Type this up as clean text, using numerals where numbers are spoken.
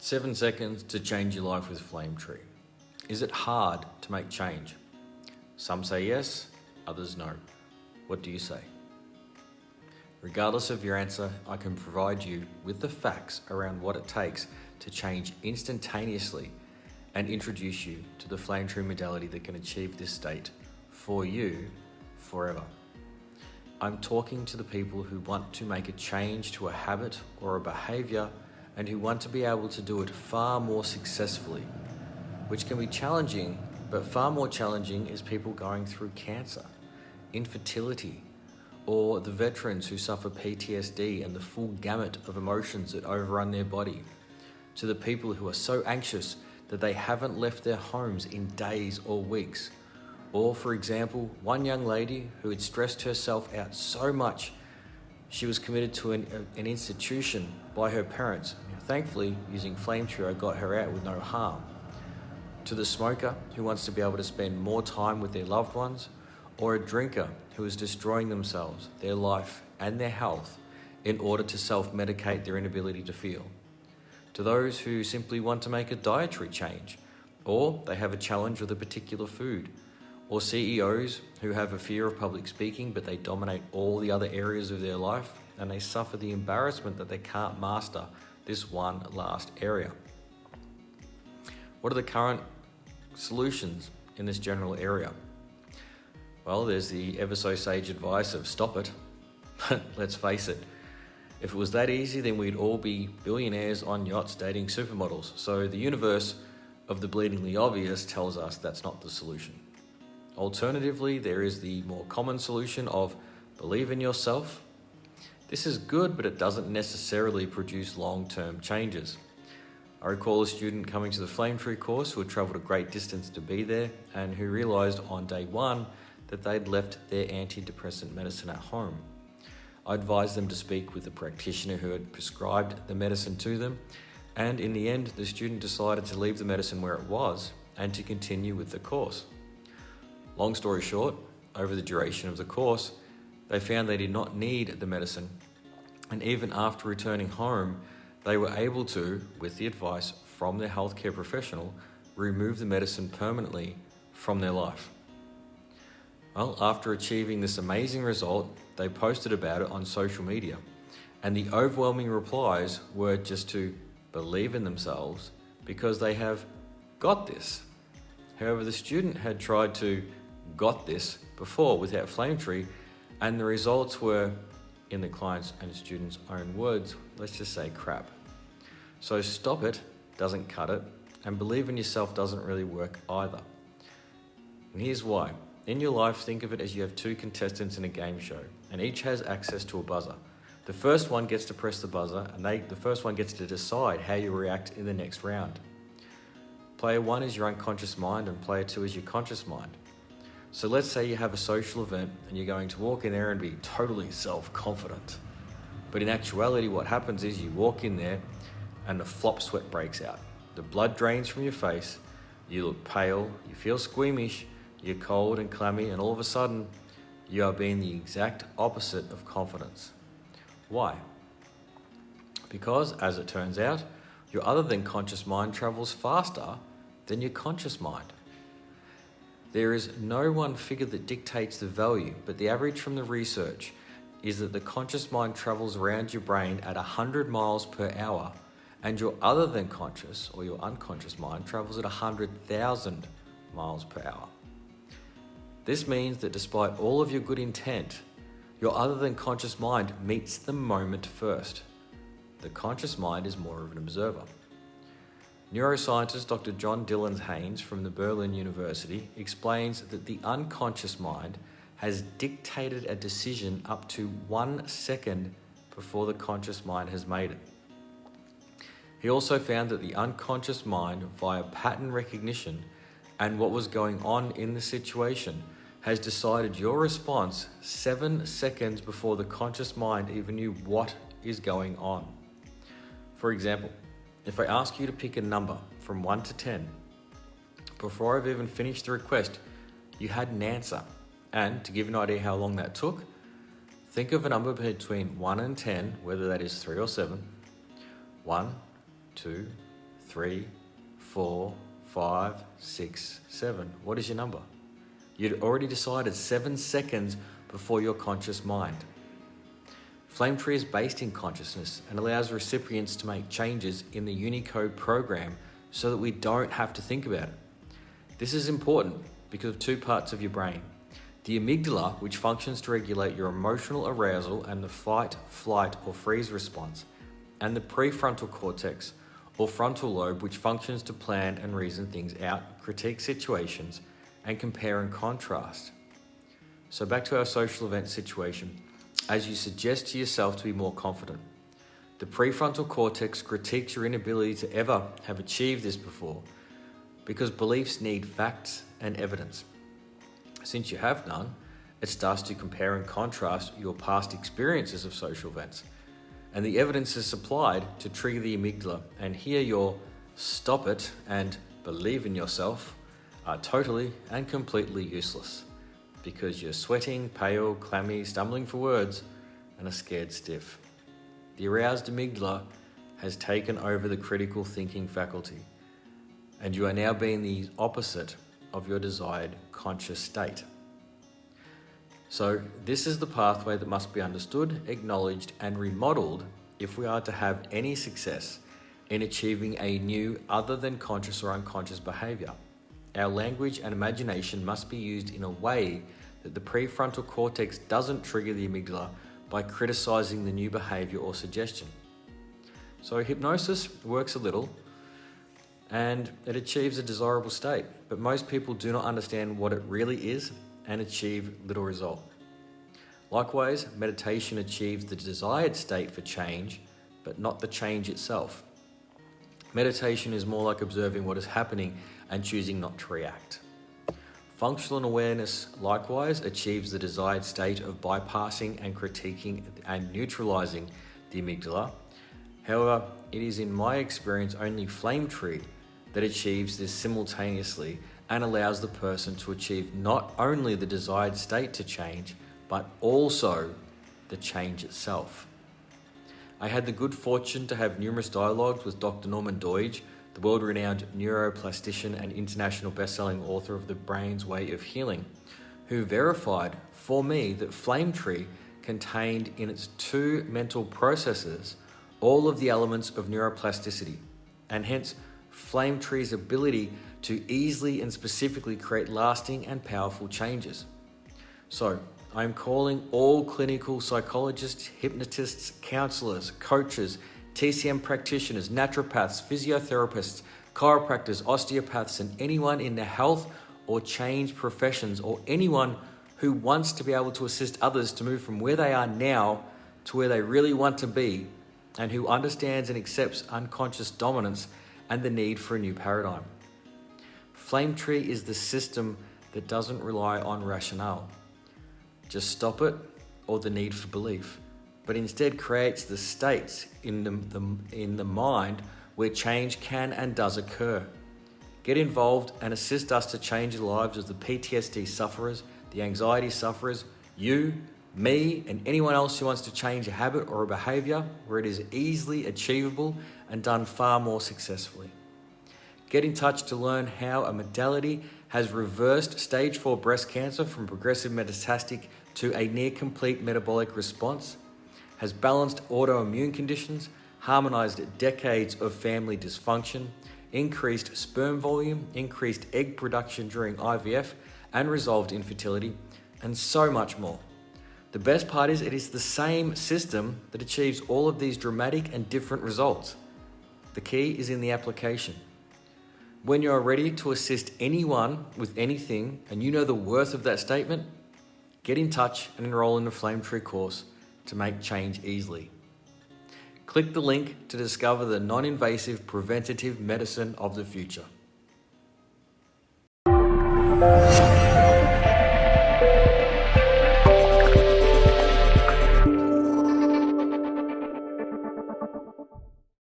7 seconds to change your life with FlameTree. Is it hard to make change? Some say yes, others no. What do you say? Regardless of your answer, I can provide you with the facts around what it takes to change instantaneously and introduce you to the FlameTree modality that can achieve this state for you forever. I'm talking to the people who want to make a change to a habit or a behavior and who want to be able to do it far more successfully, which can be challenging, but far more challenging is people going through cancer, infertility, or the veterans who suffer PTSD and the full gamut of emotions that overrun their body, to the people who are so anxious that they haven't left their homes in days or weeks. Or, for example, one young lady who had stressed herself out so much she was committed to an institution by her parents. Thankfully, using FlameTree, I got her out with no harm. To the smoker who wants to be able to spend more time with their loved ones, or a drinker who is destroying themselves, their life, and their health in order to self-medicate their inability to feel. To those who simply want to make a dietary change, or they have a challenge with a particular food, or CEOs who have a fear of public speaking but they dominate all the other areas of their life and they suffer the embarrassment that they can't master this one last area. What are the current solutions in this general area? Well, there's the ever so sage advice of stop it, but let's face it, if it was that easy, then we'd all be billionaires on yachts dating supermodels. So the universe of the bleedingly obvious tells us that's not the solution. Alternatively, there is the more common solution of believe in yourself. This is good, but it doesn't necessarily produce long-term changes. I recall a student coming to the FlameTree course who had travelled a great distance to be there and who realised on day one that they'd left their antidepressant medicine at home. I advised them to speak with the practitioner who had prescribed the medicine to them, and in the end, the student decided to leave the medicine where it was and to continue with the course. Long story short, over the duration of the course, they found they did not need the medicine, and even after returning home, they were able to, with the advice from their healthcare professional, remove the medicine permanently from their life. Well, after achieving this amazing result, they posted about it on social media, and the overwhelming replies were just to believe in themselves because they have got this. However, the student had tried to got this before without FlameTree, and the results were, in the client's and student's own words, let's just say crap. So stop it doesn't cut it, and believe in yourself doesn't really work either. And here's why. In your life, think of it as you have two contestants in a game show, and each has access to a buzzer. The first one gets to press the buzzer, and the first one gets to decide how you react in the next round. Player 1 is your unconscious mind, and player 2 is your conscious mind. So let's say you have a social event and you're going to walk in there and be totally self-confident. But in actuality, what happens is you walk in there and the flop sweat breaks out. The blood drains from your face, you look pale, you feel squeamish, you're cold and clammy, and all of a sudden, you are being the exact opposite of confidence. Why? Because, as it turns out, your other than conscious mind travels faster than your conscious mind. There is no one figure that dictates the value, but the average from the research is that the conscious mind travels around your brain at 100 miles per hour, and your other than conscious or your unconscious mind travels at 100,000 miles per hour. This means that despite all of your good intent, your other than conscious mind meets the moment first. The conscious mind is more of an observer. Neuroscientist Dr. John Dillon Haynes from the Berlin University explains that the unconscious mind has dictated a decision up to 1 second before the conscious mind has made it. He also found that the unconscious mind, via pattern recognition and what was going on in the situation, has decided your response 7 seconds before the conscious mind even knew what is going on. For example, if I ask you to pick a number from 1 to 10, before I've even finished the request, you had an answer. And to give you an idea how long that took, think of a number between 1 and 10, whether that is 3 or 7. 1, 2, 3, 4, 5, 6, 7. What is your number? You'd already decided 7 seconds before your conscious mind. FlameTree is based in consciousness and allows recipients to make changes in the Uni-code program so that we don't have to think about it. This is important because of 2 parts of your brain. The amygdala, which functions to regulate your emotional arousal and the fight, flight, or freeze response, and the prefrontal cortex, or frontal lobe, which functions to plan and reason things out, critique situations, and compare and contrast. So back to our social event situation. As you suggest to yourself to be more confident, the prefrontal cortex critiques your inability to ever have achieved this before, because beliefs need facts and evidence. Since you have none, it starts to compare and contrast your past experiences of social events, and the evidence is supplied to trigger the amygdala, and here your stop it and believe in yourself are totally and completely useless, because you're sweating, pale, clammy, stumbling for words, and are scared stiff. The aroused amygdala has taken over the critical thinking faculty, and you are now being the opposite of your desired conscious state. So this is the pathway that must be understood, acknowledged, and remodeled if we are to have any success in achieving a new other than conscious or unconscious behavior. Our language and imagination must be used in a way that the prefrontal cortex doesn't trigger the amygdala by criticizing the new behavior or suggestion. So hypnosis works a little and it achieves a desirable state, but most people do not understand what it really is and achieve little result. Likewise, meditation achieves the desired state for change, but not the change itself. Meditation is more like observing what is happening and choosing not to react. Functional awareness, likewise, achieves the desired state of bypassing and critiquing and neutralizing the amygdala. However, it is in my experience only FlameTree that achieves this simultaneously and allows the person to achieve not only the desired state to change, but also the change itself. I had the good fortune to have numerous dialogues with Dr. Norman Doidge, the world-renowned neuroplastician and international best-selling author of The Brain's Way of Healing, who verified for me that FlameTree contained in its 2 mental processes all of the elements of neuroplasticity, and hence FlameTree's ability to easily and specifically create lasting and powerful changes. So, I am calling all clinical psychologists, hypnotists, counselors, coaches, TCM practitioners, naturopaths, physiotherapists, chiropractors, osteopaths, and anyone in the health or change professions, or anyone who wants to be able to assist others to move from where they are now to where they really want to be, and who understands and accepts unconscious dominance and the need for a new paradigm. FlameTree is the system that doesn't rely on rationale, just stop it, or the need for belief, but instead creates the states in the mind where change can and does occur. Get involved and assist us to change the lives of the PTSD sufferers, the anxiety sufferers, you, me, and anyone else who wants to change a habit or a behavior where it is easily achievable and done far more successfully. Get in touch to learn how a modality has reversed stage 4 breast cancer from progressive metastatic to a near complete metabolic response, has balanced autoimmune conditions, harmonized decades of family dysfunction, increased sperm volume, increased egg production during IVF, and resolved infertility, and so much more. The best part is it is the same system that achieves all of these dramatic and different results. The key is in the application. When you're ready to assist anyone with anything and you know the worth of that statement, get in touch and enroll in the FlameTree course to make change easily. Click the link to discover the non-invasive preventative medicine of the future.